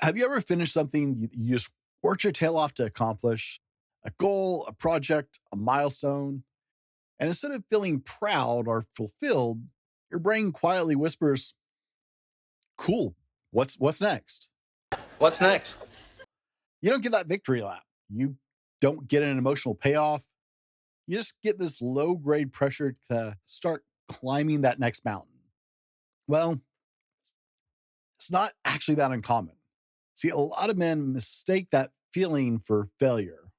Have you ever finished something you just worked your tail off to accomplish? A goal, a project, a milestone. And instead of feeling proud or fulfilled, your brain quietly whispers, cool, what's next? What's next? You don't get that victory lap. You don't get an emotional payoff. You just get this low grade pressure to start climbing that next mountain. Well, it's not actually that uncommon. See, a lot of men mistake that feeling for failure.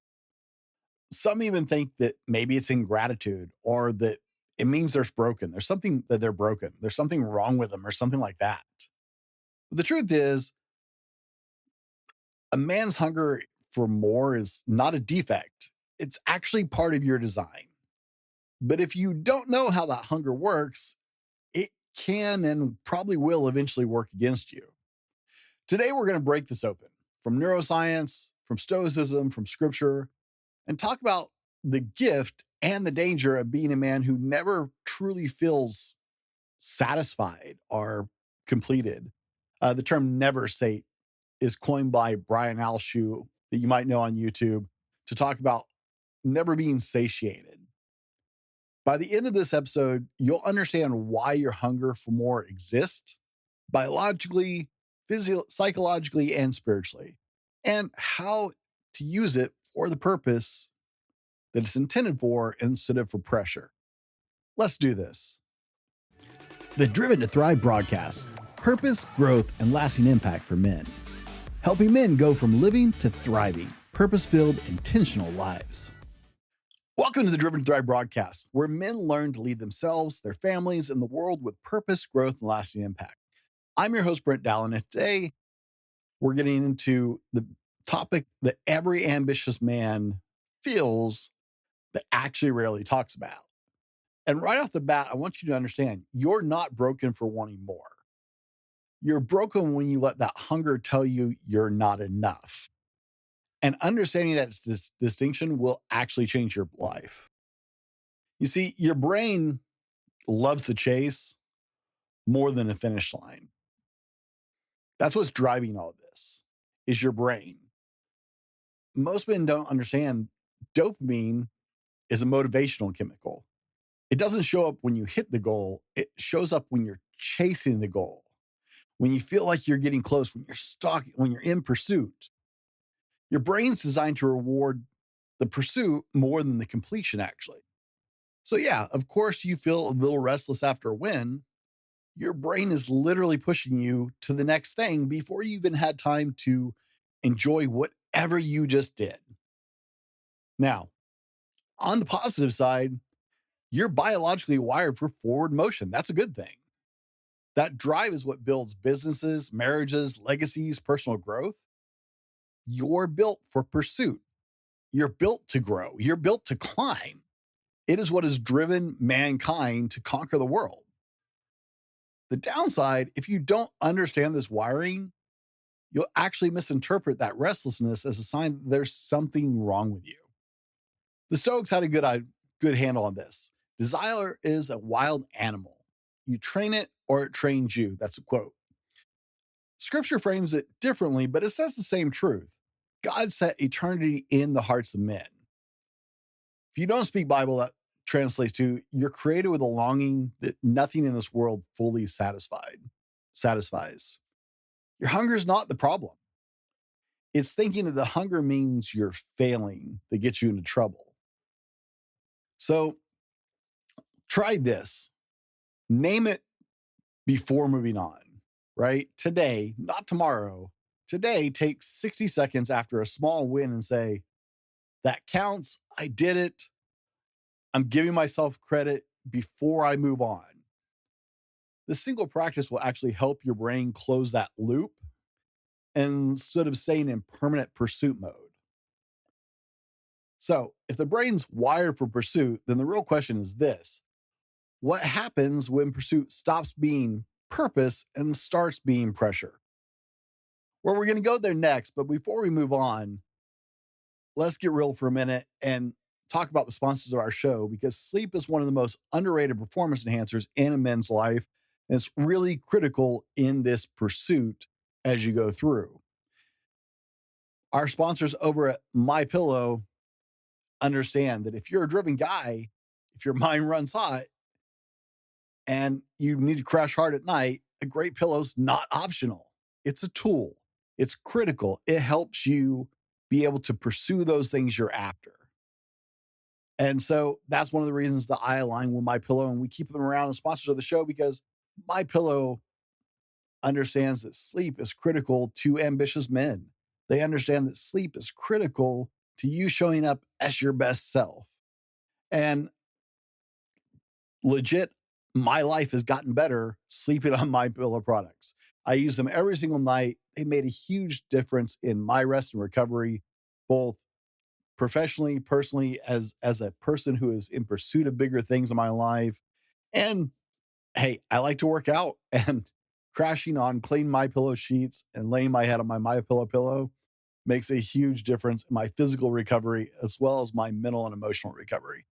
Some even think that maybe it's ingratitude or that it means there's broken. There's something that they're broken. There's something wrong with them or something like that. But the truth is, a man's hunger for more is not a defect. It's actually part of your design. But if you don't know how that hunger works, it can and probably will eventually work against you. Today, we're going to break this open from neuroscience, from stoicism, from scripture, and talk about the gift and the danger of being a man who never truly feels satisfied or completed. The term never sate is coined by Brian Alshu, that you might know on YouTube, to talk about never being satiated. By the end of this episode, you'll understand why your hunger for more exists biologically, psychologically, and spiritually, and how to use it for the purpose that it's intended for instead of for pressure. Let's do this. The Driven to Thrive broadcast, purpose, growth, and lasting impact for men. Helping men go from living to thriving, purpose-filled, intentional lives. Welcome to the Driven to Thrive broadcast, where men learn to lead themselves, their families, and the world with purpose, growth, and lasting impact. I'm your host, Brent Dallin, and today we're getting into the topic that every ambitious man feels that actually rarely talks about. And right off the bat, I want you to understand you're not broken for wanting more. You're broken when you let that hunger tell you you're not enough. And understanding that distinction will actually change your life. You see, your brain loves the chase more than a finish line. That's what's driving all this, is your brain. Most men don't understand dopamine is a motivational chemical. It doesn't show up when you hit the goal. It shows up when you're chasing the goal, when you feel like you're getting close, when you're stuck, when you're in pursuit. Your brain's designed to reward the pursuit more than the completion, actually. So yeah, of course you feel a little restless after a win. Your brain is literally pushing you to the next thing before you even had time to enjoy whatever you just did. Now, on the positive side, you're biologically wired for forward motion. That's a good thing. That drive is what builds businesses, marriages, legacies, personal growth. You're built for pursuit. You're built to grow. You're built to climb. It is what has driven mankind to conquer the world. The downside, if you don't understand this wiring, you'll actually misinterpret that restlessness as a sign that there's something wrong with you. The Stoics had a good handle on this. Desire is a wild animal. You train it or it trains you. That's a quote. Scripture frames it differently, but it says the same truth. God set eternity in the hearts of men. If you don't speak Bible, that translates to you're created with a longing that nothing in this world fully satisfies. Your hunger is not the problem. It's thinking that the hunger means you're failing that gets you into trouble. So try this. Name it before moving on, right? Today, not tomorrow. Today, take 60 seconds after a small win and say, that counts. I did it. I'm giving myself credit before I move on. This single practice will actually help your brain close that loop instead of staying in permanent pursuit mode. So if the brain's wired for pursuit, then the real question is this: what happens when pursuit stops being purpose and starts being pressure? Well, we're going to go there next, but before we move on, let's get real for a minute and talk about the sponsors of our show, because sleep is one of the most underrated performance enhancers in a man's life. And it's really critical in this pursuit as you go through. Our sponsors over at My Pillow understand that if you're a driven guy, if your mind runs hot and you need to crash hard at night, a great pillow's not optional. It's a tool. It's critical. It helps you be able to pursue those things you're after. And so that's one of the reasons that I align with My Pillow and we keep them around as sponsors of the show because My Pillow understands that sleep is critical to ambitious men. They understand that sleep is critical to you showing up as your best self. And legit, my life has gotten better sleeping on My Pillow products. I use them every single night. They made a huge difference in my rest and recovery, both professionally, personally, as a person who is in pursuit of bigger things in my life. And hey, I like to work out and crashing on clean My Pillow sheets and laying my head on my Pillow pillow makes a huge difference in my physical recovery as well as my mental and emotional recovery.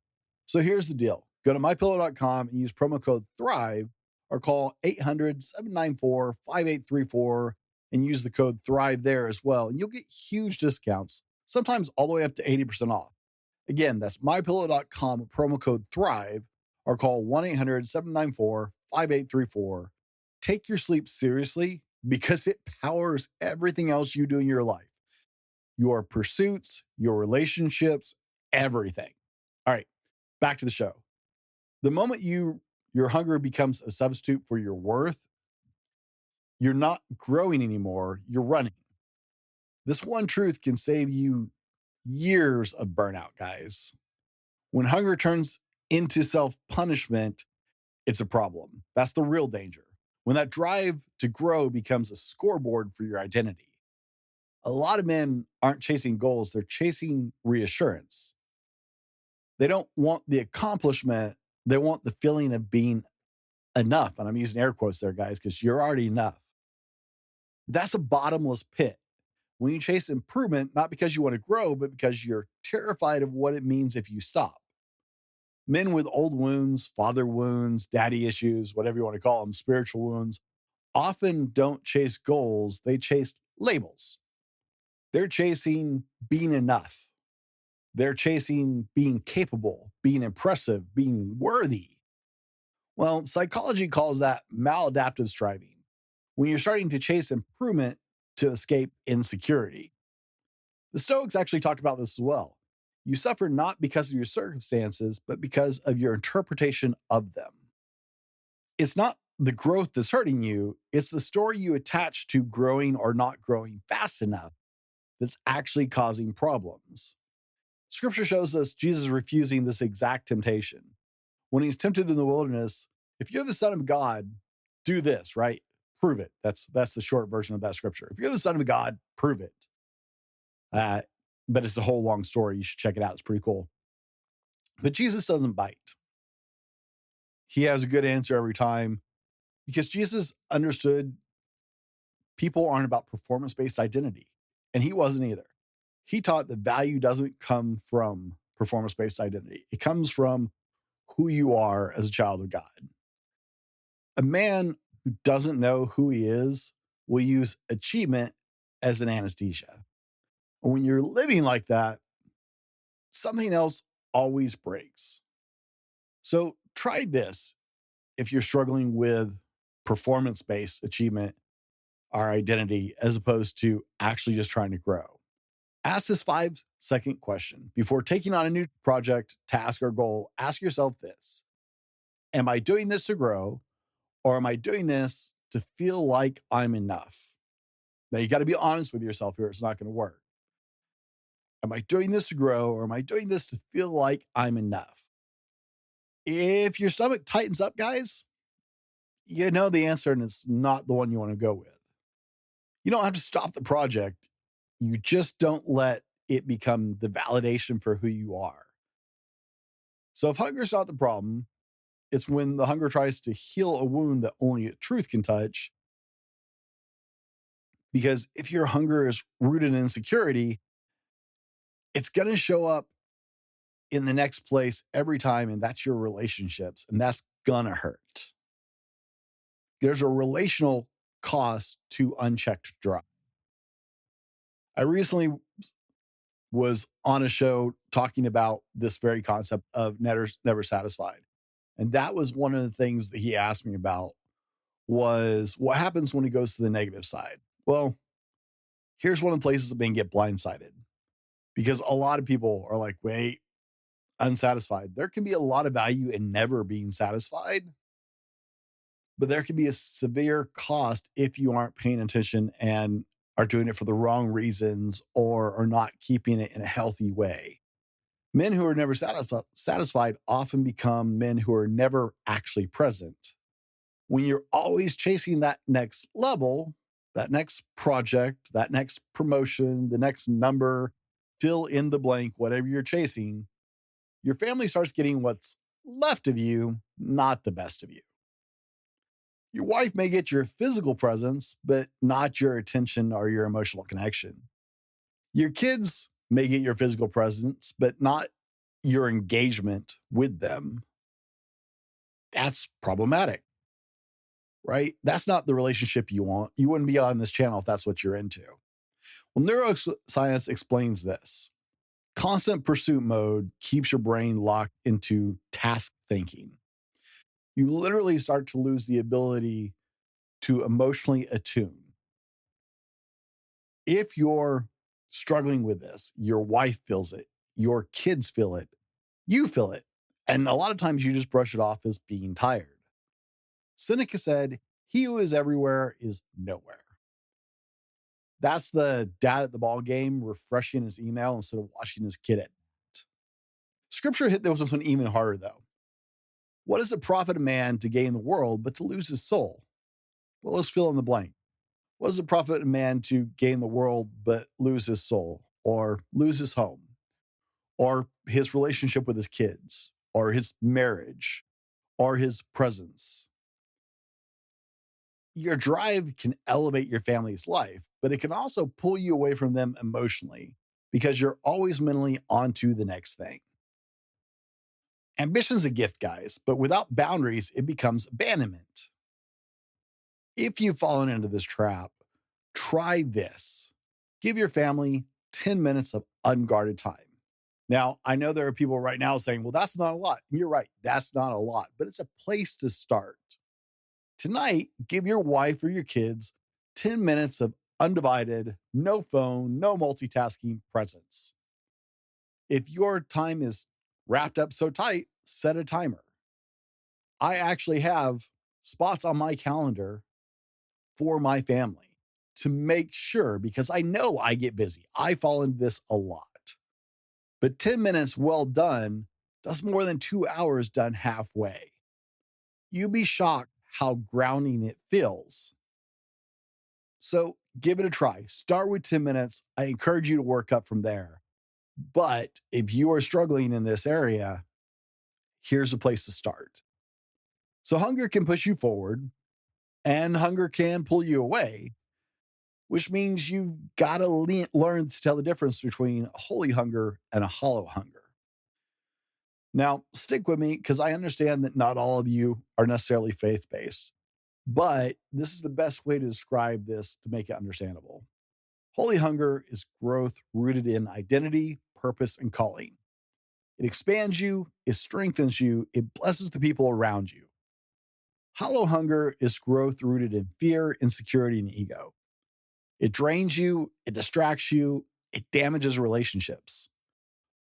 So here's the deal. Go to mypillow.com and use promo code THRIVE or call 800-794-5834 and use the code THRIVE there as well. And you'll get huge discounts, sometimes all the way up to 80% off. Again, that's mypillow.com, promo code THRIVE, or call 1-800-794-5834. Take your sleep seriously because it powers everything else you do in your life. Your pursuits, your relationships, everything. All right, back to the show. The moment your hunger becomes a substitute for your worth, you're not growing anymore, you're running. This one truth can save you years of burnout, guys. When hunger turns into self-punishment, it's a problem. That's the real danger. When that drive to grow becomes a scoreboard for your identity. A lot of men aren't chasing goals, they're chasing reassurance. They don't want the accomplishment, they want the feeling of being enough. And I'm using air quotes there, guys, because you're already enough. That's a bottomless pit. When you chase improvement, not because you want to grow, but because you're terrified of what it means if you stop. Men with old wounds, father wounds, daddy issues, whatever you want to call them, spiritual wounds, often don't chase goals, they chase labels. They're chasing being enough. They're chasing being capable, being impressive, being worthy. Well, psychology calls that maladaptive striving, when you're starting to chase improvement to escape insecurity. The Stoics actually talked about this as well. You suffer not because of your circumstances, but because of your interpretation of them. It's not the growth that's hurting you, it's the story you attach to growing or not growing fast enough that's actually causing problems. Scripture shows us Jesus refusing this exact temptation. When he's tempted in the wilderness, if you're the Son of God, do this, right? Prove it. That's the short version of that scripture. If you're the Son of God, prove it. Uh, but it's a whole long story. You should check it out. It's pretty cool. But Jesus doesn't bite. He has a good answer every time because Jesus understood people aren't about performance-based identity. And he wasn't either. He taught that value doesn't come from performance-based identity. It comes from who you are as a child of God. A man who doesn't know who he is will use achievement as an anesthesia. When you're living like that, something else always breaks. So try this if you're struggling with performance based achievement or identity as opposed to actually just trying to grow. Ask this 5-second question. Before taking on a new project, task, or goal, ask yourself this: am I doing this to grow, or am I doing this to feel like I'm enough? Now, you got to be honest with yourself here. It's not going to work. Am I doing this to grow, or am I doing this to feel like I'm enough? If your stomach tightens up, guys, you know the answer, and it's not the one you want to go with. You don't have to stop the project. You just don't let it become the validation for who you are. So if hunger's not the problem, it's when the hunger tries to heal a wound that only truth can touch. Because if your hunger is rooted in insecurity, it's going to show up in the next place every time, and that's your relationships, and that's going to hurt. There's a relational cost to unchecked drive. I recently was on a show talking about this very concept of never satisfied. And that was one of the things that he asked me about was what happens when he goes to the negative side? Well, here's one of the places that men get blindsided because a lot of people are like, wait, unsatisfied. There can be a lot of value in never being satisfied, but there can be a severe cost if you aren't paying attention and are doing it for the wrong reasons or are not keeping it in a healthy way. Men who are never satisfied often become men who are never actually present. When you're always chasing that next level, that next project, that next promotion, the next number, fill in the blank, whatever you're chasing, your family starts getting what's left of you, not the best of you. Your wife may get your physical presence, but not your attention or your emotional connection. Your kids may get your physical presence, but not your engagement with them. That's problematic, right? That's not the relationship you want. You wouldn't be on this channel if that's what you're into. Well, neuroscience explains this. Constant pursuit mode keeps your brain locked into task thinking. You literally start to lose the ability to emotionally attune. If you're struggling with this, your wife feels it, your kids feel it, you feel it. And a lot of times you just brush it off as being tired. Seneca said, he who is everywhere is nowhere. That's the dad at the ball game refreshing his email instead of watching his kid at night. Scripture hit this one even harder, though. What does it profit a man to gain the world but to lose his soul? Well, let's fill in the blank. What does it profit a man to gain the world but lose his soul or lose his home or his relationship with his kids or his marriage or his presence? Your drive can elevate your family's life, but it can also pull you away from them emotionally because you're always mentally onto the next thing. Ambition's a gift, guys, but without boundaries, it becomes abandonment. If you've fallen into this trap, try this. Give your family 10 minutes of unguarded time. Now, I know there are people right now saying, well, that's not a lot. And you're right, that's not a lot, but it's a place to start. Tonight, give your wife or your kids 10 minutes of undivided, no phone, no multitasking presence. If your time is wrapped up so tight, set a timer. I actually have spots on my calendar for my family to make sure because I know I get busy. I fall into this a lot. But 10 minutes well done does more than 2 hours done halfway. You'd be shocked how grounding it feels. So give it a try. Start with 10 minutes. I encourage you to work up from there. But if you are struggling in this area, here's a place to start. So hunger can push you forward and hunger can pull you away, which means you've got to learn to tell the difference between a holy hunger and a hollow hunger. Now, stick with me because I understand that not all of you are necessarily faith based, but this is the best way to describe this to make it understandable. Holy hunger is growth rooted in identity, purpose, and calling. It expands you, it strengthens you, it blesses the people around you. Hollow hunger is growth rooted in fear, insecurity, and ego. It drains you, it distracts you, it damages relationships.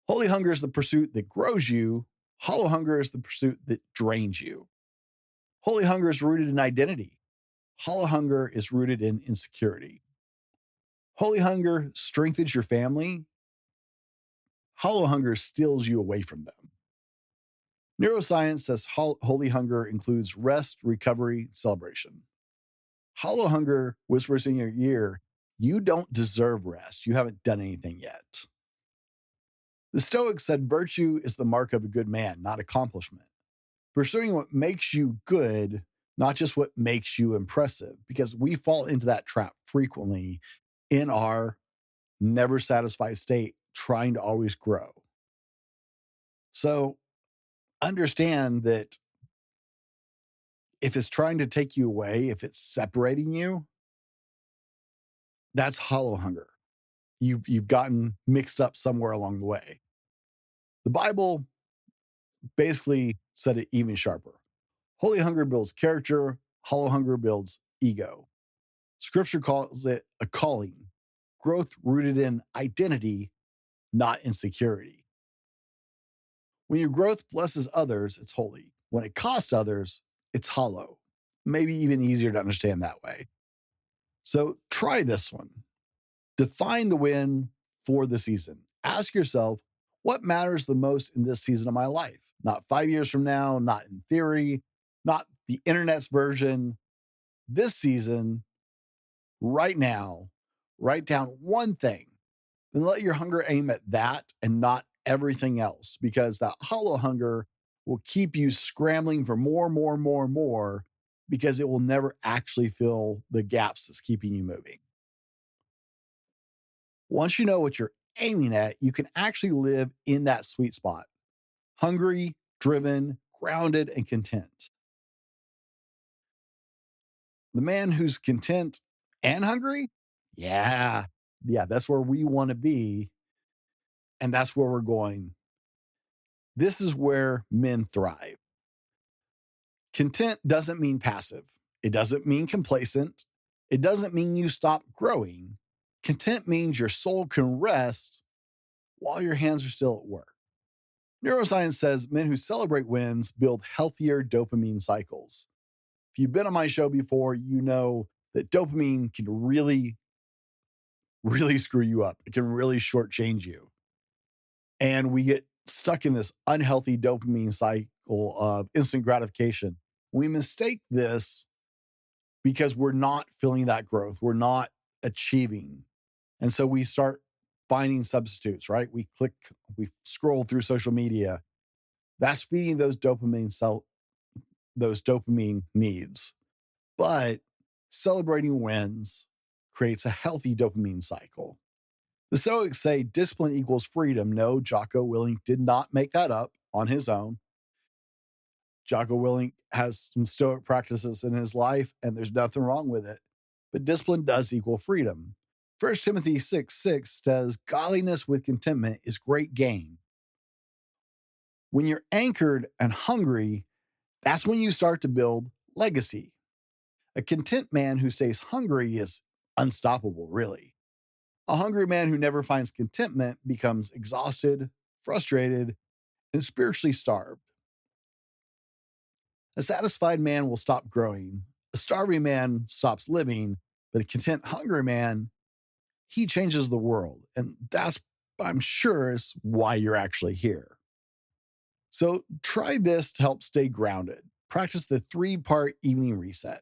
Holy hunger is the pursuit that grows you. Hollow hunger is the pursuit that drains you. Holy hunger is rooted in identity. Hollow hunger is rooted in insecurity. Holy hunger strengthens your family. Hollow hunger steals you away from them. Neuroscience says holy hunger includes rest, recovery, celebration. Hollow hunger whispers in your ear, you don't deserve rest. You haven't done anything yet. The Stoics said virtue is the mark of a good man, not accomplishment. Pursuing what makes you good, not just what makes you impressive, because we fall into that trap frequently in our never satisfied state, trying to always grow. So understand that if it's trying to take you away, if it's separating you, that's hollow hunger. you've gotten mixed up somewhere along the way. The Bible basically said it even sharper. Holy hunger builds character, hollow hunger builds ego. Scripture calls it a calling, growth rooted in identity, not insecurity. When your growth blesses others, it's holy. When it costs others, it's hollow. Maybe even easier to understand that way. So try this one. Define the win for the season. Ask yourself, what matters the most in this season of my life? Not 5 years from now, not in theory, not the internet's version. This season, right now, write down one thing, then let your hunger aim at that and not everything else, because that hollow hunger will keep you scrambling for more, more, more, more, because it will never actually fill the gaps that's keeping you moving. Once you know what you're aiming at, you can actually live in that sweet spot, hungry, driven, grounded, and content. The man who's content and hungry, yeah, yeah, that's where we want to be. And that's where we're going. This is where men thrive. Content doesn't mean passive, it doesn't mean complacent, it doesn't mean you stop growing. Content means your soul can rest while your hands are still at work. Neuroscience says men who celebrate wins build healthier dopamine cycles. If you've been on my show before, you know that dopamine can really, really screw you up. It can really shortchange you. And we get stuck in this unhealthy dopamine cycle of instant gratification. We mistake this because we're not feeling that growth. We're not achieving. And so we start finding substitutes, right? We scroll through social media. That's feeding those dopamine needs. But celebrating wins creates a healthy dopamine cycle. The Stoics say discipline equals freedom. No, Jocko Willink did not make that up on his own. Jocko Willink has some Stoic practices in his life, and there's nothing wrong with it. But discipline does equal freedom. 1 Timothy 6:6 says, godliness with contentment is great gain. When you're anchored and hungry, that's when you start to build legacy. A content man who stays hungry is unstoppable, really. A hungry man who never finds contentment becomes exhausted, frustrated, and spiritually starved. A satisfied man will stop growing. A starving man stops living, but a content, hungry man, he changes the world. And that's, I'm sure, is why you're actually here. So try this to help stay grounded. Practice the 3-part evening reset.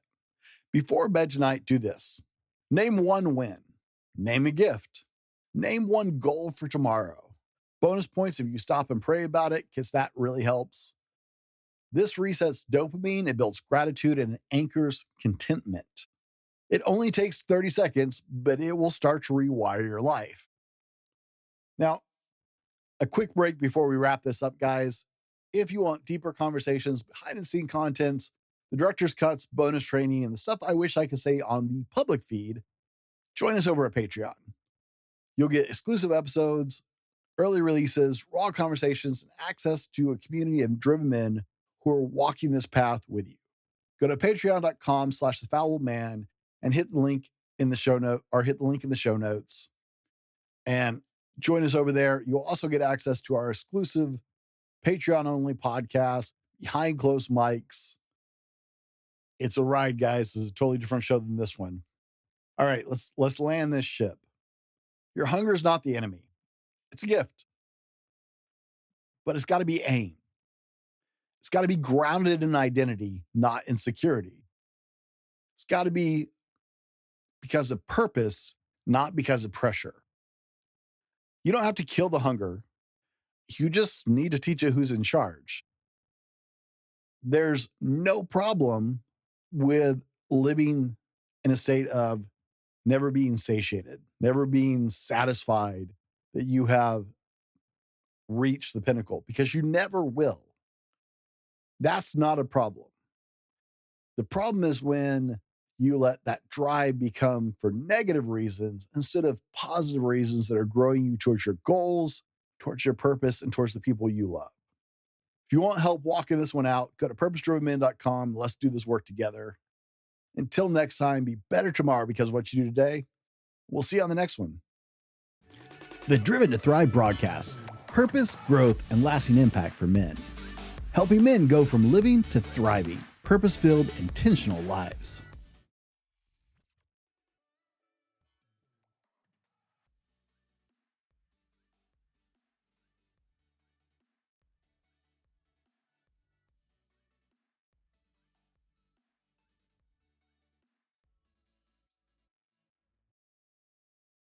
Before bed tonight, do this. Name one win. Name a gift. Name one goal for tomorrow. Bonus points if you stop and pray about it, because that really helps. This resets dopamine, it builds gratitude, and it anchors contentment. It only takes 30 seconds, but it will start to rewire your life. Now, a quick break before we wrap this up, guys. If you want deeper conversations, behind the scene contents, the director's cuts, bonus training, and the stuff I wish I could say on the public feed, join us over at Patreon. You'll get exclusive episodes, early releases, raw conversations, and access to a community of driven men who are walking this path with you. Go to patreon.com/thefallible and hit the link in the show note or hit the link in the show notes and join us over there. You'll also get access to our exclusive Patreon only podcast, Behind Closed Mics. It's a ride, guys. This is a totally different show than this one. All right, let's land this ship. Your hunger is not the enemy. It's a gift, but it's got to be aimed. It's got to be grounded in identity, not insecurity. It's got to be because of purpose, not because of pressure. You don't have to kill the hunger. You just need to teach it who's in charge. There's no problem with living in a state of never being satiated, never being satisfied that you have reached the pinnacle, because you never will. That's not a problem. The problem is when you let that drive become for negative reasons instead of positive reasons that are growing you towards your goals, towards your purpose, and towards the people you love. If you want help walking this one out, go to purposedrivenman.com. Let's do this work together. Until next time, be better tomorrow because of what you do today. We'll see you on the next one. The Driven to Thrive broadcast: purpose, growth, and lasting impact for men. Helping men go from living to thriving, purpose-filled, intentional lives.